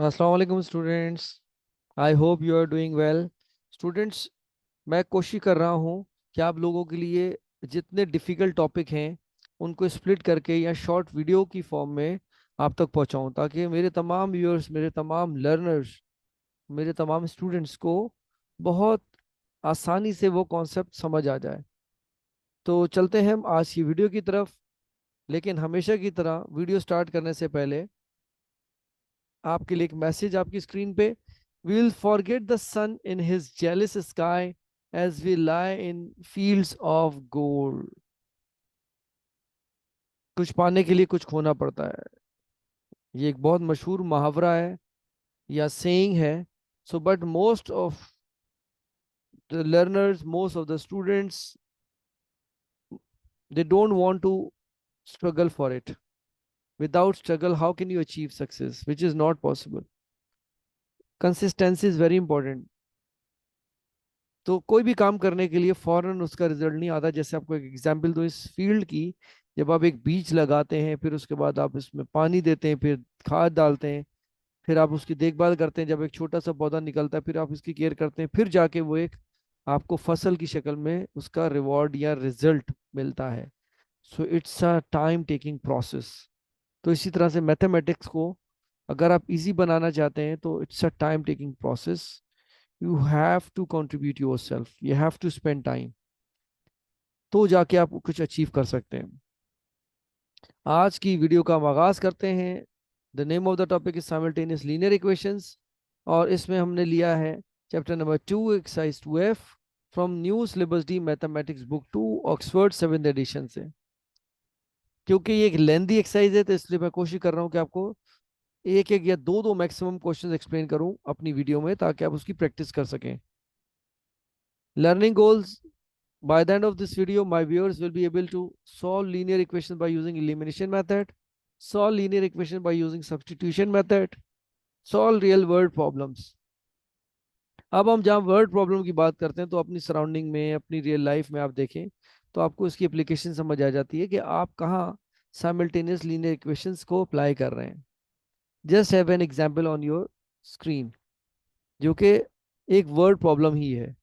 अस्सलाम वालेकुम students. I hope you are doing well. Students, मैं कोशिश कर रहा हूँ कि आप लोगों के लिए जितने डिफ़िकल्ट टॉपिक हैं उनको स्प्लिट करके या शॉर्ट वीडियो की फॉर्म में आप तक पहुँचाऊँ, ताकि मेरे तमाम व्यूअर्स, मेरे तमाम लर्नर्स, मेरे तमाम स्टूडेंट्स को बहुत आसानी से वो कॉन्सेप्ट समझ आ जाए। तो चलते हैं हम आज की वीडियो की तरफ। लेकिन हमेशा की तरह वीडियो स्टार्ट करने से पहले आपके लिए एक मैसेज आपकी स्क्रीन पे। We will forget the sun in his jealous sky as we lie in fields of gold. कुछ पाने के लिए कुछ खोना पड़ता है, ये एक बहुत मशहूर मुहावरा है या सेइंग है। So but most of the learners, most of the students, they don't want to struggle for it. Without struggle, how can you achieve success, which is not possible. Consistency is very important. तो कोई भी काम करने के लिए फौरन उसका result नहीं आता। जैसे आपको एक एग्जांपल दूं इस फील्ड की, जब आप एक बीज लगाते हैं, फिर उसके बाद आप इसमें पानी देते हैं, फिर खाद डालते हैं, फिर आप उसकी देखभाल करते हैं, जब एक छोटा सा पौधा निकलता है, फिर आप इसकी केयर करते हैं, फिर जाके वो एक आपको फसल की शक्ल में उसका रिवॉर्ड या रिजल्ट मिलता है। So it's a time taking process. तो इसी तरह से मैथमेटिक्स को अगर आप इजी बनाना चाहते हैं तो it's a time taking process. You have to contribute yourself, you have to spend time, तो जाके आप कुछ अचीव कर सकते हैं। आज की वीडियो का हम आगाज करते हैं। The name of the topic is simultaneous linear equations, और इसमें हमने लिया है chapter number 2 exercise 2F from new syllabus D mathematics book 2 Oxford 7th edition से। क्योंकि ये एक लेंदी एक्सरसाइज है, तो इसलिए मैं कोशिश कर रहा हूँ कि आपको एक एक या दो दो मैक्सिमम क्वेश्चंस एक्सप्लेन करूं अपनी वीडियो में, ताकि आप उसकी प्रैक्टिस कर सकें। Learning goals: by the end of this video, my viewers will be able to solve linear equations by using elimination method, solve linear equation by using substitution method, solve real world problems. अब हम जहाँ word problem की बात करते हैं, तो अपनी surrounding में, अपनी रियल लाइफ में आप देखें तो आपको इसकी एप्लीकेशन समझ आ जाती है कि आप कहाँ साइमल्टेनियस लीनियर इक्वेशंस को अप्लाई कर रहे हैं। Just have an example on your screen, जो कि एक वर्ड प्रॉब्लम ही है।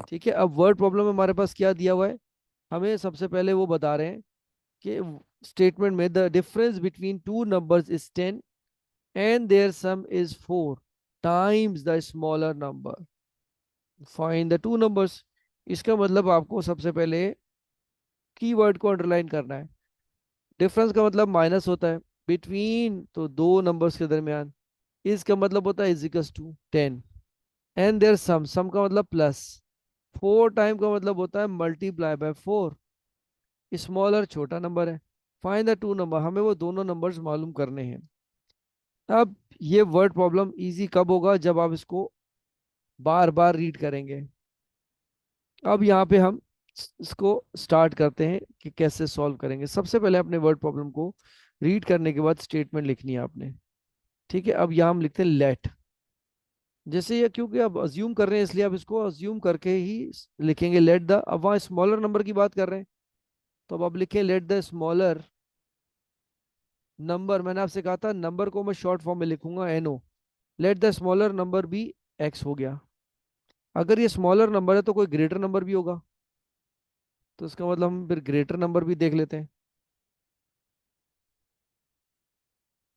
ठीक है, अब वर्ड प्रॉब्लम में हमारे पास क्या दिया हुआ है, हमें सबसे पहले वो बता रहे हैं कि स्टेटमेंट में the difference between two numbers is 10 and there sum is 4 times the smaller number, find the two numbers. इसका मतलब आपको सबसे पहले कीवर्ड को अंडरलाइन करना है। डिफरेंस का मतलब माइनस होता है, बिटवीन तो दो नंबर्स के दरमियान, इसका मतलब होता है is equals to 10, and there sum, sum का मतलब प्लस, 4 टाइम का मतलब होता है मल्टीप्लाई बाय 4, स्मॉलर छोटा नंबर है। फाइंड द टू नंबर, हमें वो दोनों नंबर्स मालूम करने हैं। अब ये वर्ड प्रॉब्लम इजी कब होगा, जब आप इसको बार बार रीड करेंगे। अब यहाँ पे हम इसको स्टार्ट करते हैं कि कैसे सॉल्व करेंगे। सबसे पहले अपने वर्ड प्रॉब्लम को रीड करने के बाद स्टेटमेंट लिखनी है आपने। ठीक है, अब यहाँ हम लिखते हैं लेट। जैसे ये, क्योंकि अब अज्यूम कर रहे हैं इसलिए आप इसको अज्यूम करके ही लिखेंगे लेट द। अब वहाँ स्मॉलर नंबर की बात कर रहे हैं, तो अब आप लिखें लेट द स्मॉलर नंबर। मैंने आपसे कहा था नंबर को मैं शॉर्ट फॉर्म में लिखूंगा NO। Let the smaller number be X हो गया। अगर ये स्मॉलर नंबर है तो कोई ग्रेटर नंबर भी होगा, तो इसका मतलब हम फिर ग्रेटर नंबर भी देख लेते हैं।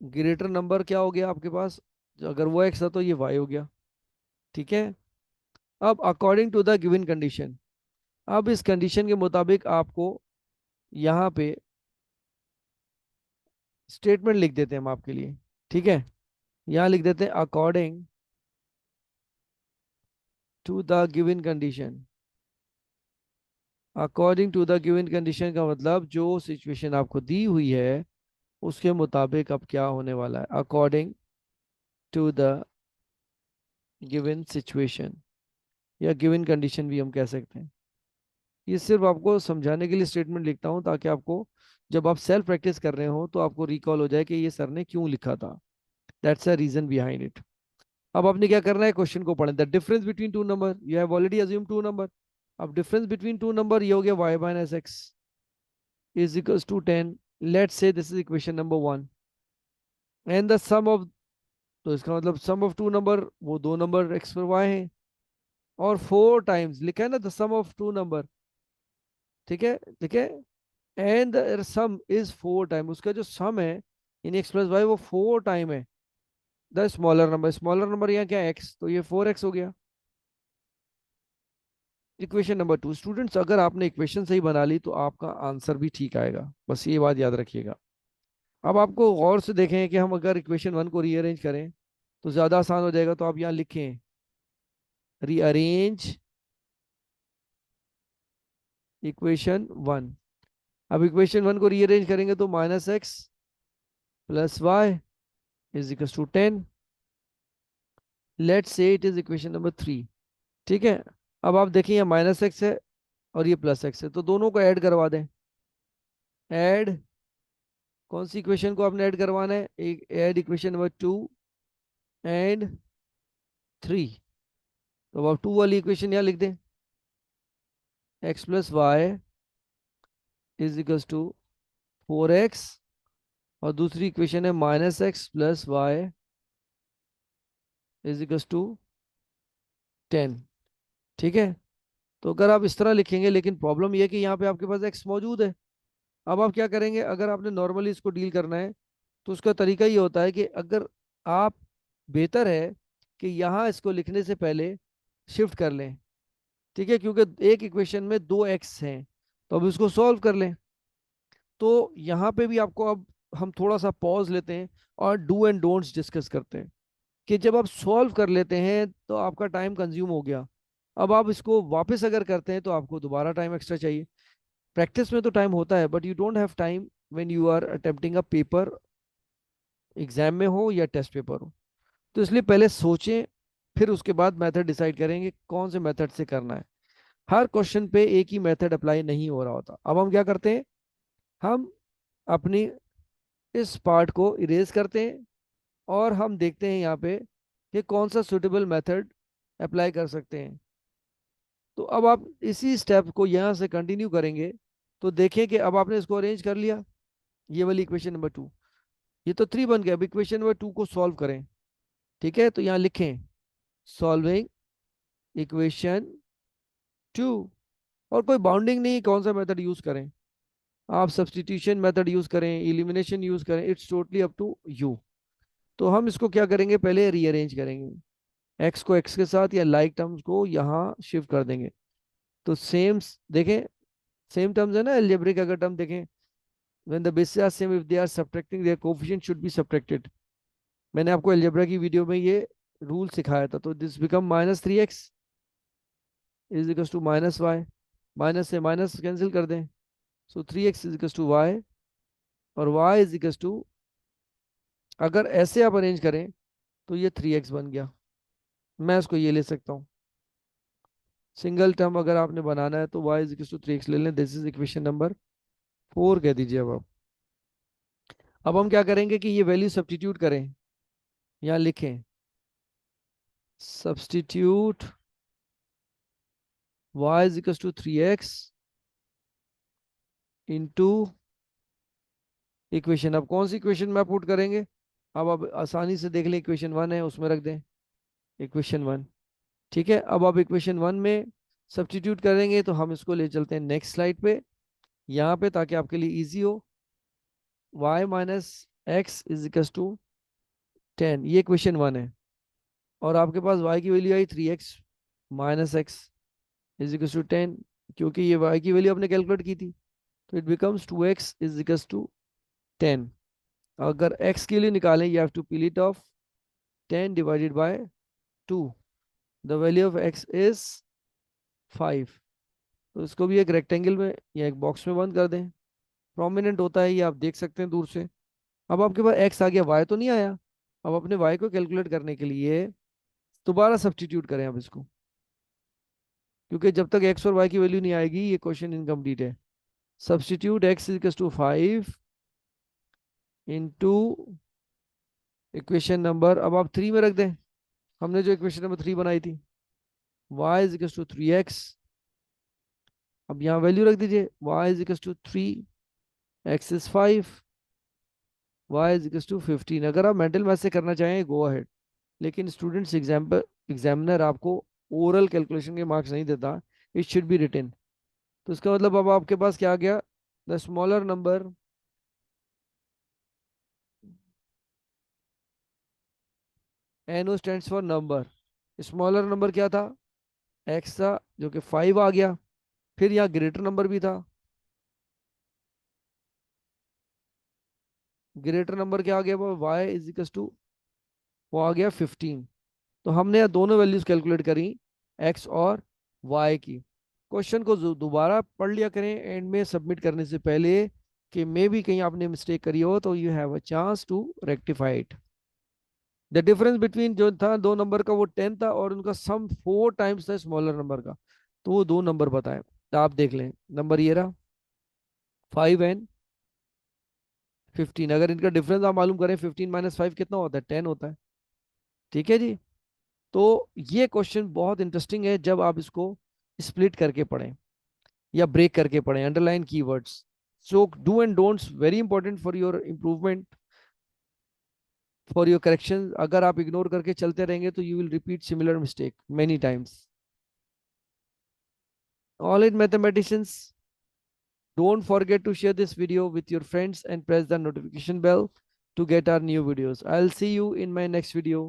ग्रेटर नंबर क्या हो गया आपके पास, अगर वो X था तो ये Y हो गया। ठीक है, अब according to the given condition, अब इस कंडीशन के मुताबिक आपको यहाँ पे स्टेटमेंट लिख देते हैं हम आपके लिए। ठीक है, यहाँ लिख देते हैं according to the given condition. According to the given condition का मतलब जो सिचुएशन आपको दी हुई है उसके मुताबिक अब क्या होने वाला है, according to the given situation या गिवन कंडीशन भी हम कह सकते हैं। ये सिर्फ आपको समझाने के लिए स्टेटमेंट लिखता हूँ, ताकि आपको जब आप सेल्फ प्रैक्टिस कर रहे हो तो आपको रिकॉल हो जाए कि ये सर ने क्यों लिखा था। That's a reason behind it. अब आपने क्या करना है, क्वेश्चन को पढ़ें। The difference between two number, you have already assume two number. अब डिफरेंस बिटवीन टू नंबर ये हो गया y minus x is equals to 10. Let's say this is equation number 1, and the sum of तो इसका मतलब सम of two number, वो दो number x पर वाई है, और फोर टाइम्स लिखा है ना, the sum of two number. ठीक है, ठीक है। And the sum is four time, उसका जो सम है इन एक्स प्लस वाई वो फोर टाइम है द स्मॉलर नंबर यहाँ क्या है एक्स, तो ये फोर एक्स हो गया। इक्वेशन नंबर टू, स्टूडेंट्स अगर आपने इक्वेशन सही बना ली तो आपका आंसर भी ठीक आएगा, बस ये बात याद रखिएगा। अब आपको गौर से देखें कि हम अगर इक्वेशन वन को रीअरेंज करें तो ज़्यादा आसान हो जाएगा, तो आप यहाँ लिखें रीअरेंज इक्वेशन वन। अब इक्वेशन वन को रीअरेंज करेंगे तो minus x plus y is equal to 10। Let's say it is equation number three. ठीक है, अब आप देखिए यहाँ माइनस एक्स है और ये प्लस एक्स है, तो दोनों को ऐड करवा दें। ऐड, कौन सी इक्वेशन को आपने ऐड करवाना है, एक add equation number two and three. तो अब टू वाली इक्वेशन यहाँ लिख दें, x plus y is equal to four x, और दूसरी इक्वेशन है minus x plus y is equal to 10। ठीक है, तो अगर आप इस तरह लिखेंगे, लेकिन प्रॉब्लम यह है कि यहाँ पे आपके पास एक्स मौजूद है। अब आप क्या करेंगे, अगर आपने नॉर्मली इसको डील करना है तो उसका तरीका ये होता है कि अगर आप, बेहतर है कि यहाँ इसको लिखने से पहले शिफ्ट कर लें। ठीक है, क्योंकि एक इक्वेशन में दो एक्स हैं, तो अब इसको सॉल्व कर लें। तो यहाँ पे भी आपको अब हम थोड़ा सा पॉज लेते हैं और डू एंड डोंट्स डिस्कस करते हैं कि जब आप सॉल्व कर लेते हैं तो आपका टाइम कंज्यूम हो गया। अब आप इसको वापस अगर करते हैं तो आपको दोबारा टाइम एक्स्ट्रा चाहिए। प्रैक्टिस में तो टाइम होता है, but you don't have time when you are attempting a paper, exam में हो या टेस्ट पेपर हो। तो इसलिए पहले सोचें, फिर उसके बाद मेथड डिसाइड करेंगे कौन से मेथड से करना है। हर क्वेश्चन पे एक ही मेथड अप्लाई नहीं हो रहा होता। अब हम क्या करते हैं, हम अपनी इस पार्ट को इरेज करते हैं और हम देखते हैं यहाँ पे कि कौन सा सुटेबल मेथड अप्लाई कर सकते हैं। तो अब आप इसी स्टेप को यहाँ से कंटिन्यू करेंगे, तो देखें कि अब आपने इसको अरेंज कर लिया, ये वाली इक्वेशन नंबर टू, ये तो थ्री बन गया। अब इक्वेशन नंबर टू को सॉल्व करें। ठीक है, तो यहाँ लिखें सॉल्विंग इक्वेशन टू, और कोई बाउंडिंग नहीं कौन सा मेथड यूज करें, आप सब्सटीट्यूशन मेथड यूज करें, एलिमिनेशन यूज करें, it's totally up to you. तो हम इसको क्या करेंगे, पहले रीअरेंज करेंगे, एक्स को एक्स के साथ या लाइक टर्म्स को यहाँ शिफ्ट कर देंगे। तो सेम, देखें सेम टर्म्स है ना अलजेब्रिक, अगर टर्म देखें, when the bases are same if they are subtracting their coefficient should be subtracted। मैंने आपको अलजेब्रा की वीडियो में ये रूल सिखाया था। तो this become minus three x is equal to minus y, minus से माइनस कैंसिल कर दें, so three x is equal to y, और वाई इज इक्वल टू, अगर ऐसे आप अरेंज करें तो ये थ्री एक्स बन गया। मैं इसको ये ले सकता हूँ, सिंगल टर्म अगर आपने बनाना है तो y is equal to three x ले लें। This is equation number four कह दीजिए। अब अब हम क्या करेंगे कि ये वैल्यू सब्स्टिट्यूट करें, यहाँ लिखें substitute y is equals to 3x into equation. अब कौन सी इक्वेशन में आप पुट करेंगे, अब आसानी से देख लें, इक्वेशन वन है उसमें रख दें इक्वेशन वन। ठीक है, अब आप इक्वेशन वन में सब्स्टिट्यूट करेंगे, तो हम इसको ले चलते हैं नेक्स्ट स्लाइड पे, यहाँ पे, ताकि आपके लिए इजी हो। y minus x is equal to 10, ये इक्वेशन वन है, और आपके पास y की वैल्यू आई 3x minus x is equal to 10, क्योंकि ये y की वैल्यू आपने कैलकुलेट की थी। तो it becomes 2x is equal to 10। अगर x के लिए निकालें, you have to peel it off 10 divided by 2, the value of x is 5। तो इसको भी एक रेक्टेंगल में या एक बॉक्स में बंद कर दें, प्रोमिनेंट होता है ये, आप देख सकते हैं दूर से। अब आपके पास x आ गया, y तो नहीं आया। अब अपने y को कैलकुलेट करने के लिए दोबारा सब्स्टिट्यूट करें अब इसको, क्योंकि जब तक x और y की वैल्यू नहीं आएगी ये क्वेश्चन इनकम्प्लीट है। Substitute x is to 5 into equation number, अब आप थ्री में रख दें, हमने जो इक्वेशन नंबर थ्री बनाई थी, y is equal to three x. अब यहाँ वैल्यू रख दीजिए, y is equal to three, x is 5, y is equal to 15। अगर आप मेंटल मैथ से करना चाहें गो अहेड, लेकिन स्टूडेंट्स एग्जामिनर आपको ओरल कैलकुलेशन के मार्क्स नहीं देता, इट शुड बी रिटन। तो इसका मतलब अब आपके पास क्या आ गया, the smaller number N O stands for number, smaller number क्या था, एक्स था, जो कि 5 आ गया। फिर यहाँ ग्रेटर नंबर भी था, ग्रेटर नंबर क्या आ गया, वो y इज इक्वल टू, वो आ गया 15। तो हमने यहाँ दोनों वैल्यूज कैलकुलेट करी, x और y की। क्वेश्चन को दोबारा पढ़ लिया करें एंड में सबमिट करने से पहले, कि मे भी कहीं आपने मिस्टेक करी हो, तो you have a chance to rectify it. The difference between जो था दो नंबर का वो 10 था, और उनका सम 4 टाइम्स था स्मॉलर नंबर का। तो वो दो नंबर बताएं, तो आप देख लें, नंबर ये रहा 5 and 15। अगर इनका डिफरेंस आप मालूम करें, 15 - 5 कितना होता है, 10 होता है। ठीक है जी। तो ये क्वेश्चन बहुत इंटरेस्टिंग है जब आप इसको स्प्लिट करके पढ़ें या ब्रेक करके पढ़ें, underline keywords. So do and don'ts very important for your improvement, for your correction. अगर आप इग्नोर करके चलते रहेंगे तो you will repeat similar mistake many times. All in mathematicians, don't forget to share this video with your friends and press the notification bell to get our new videos. I'll see you in my next video.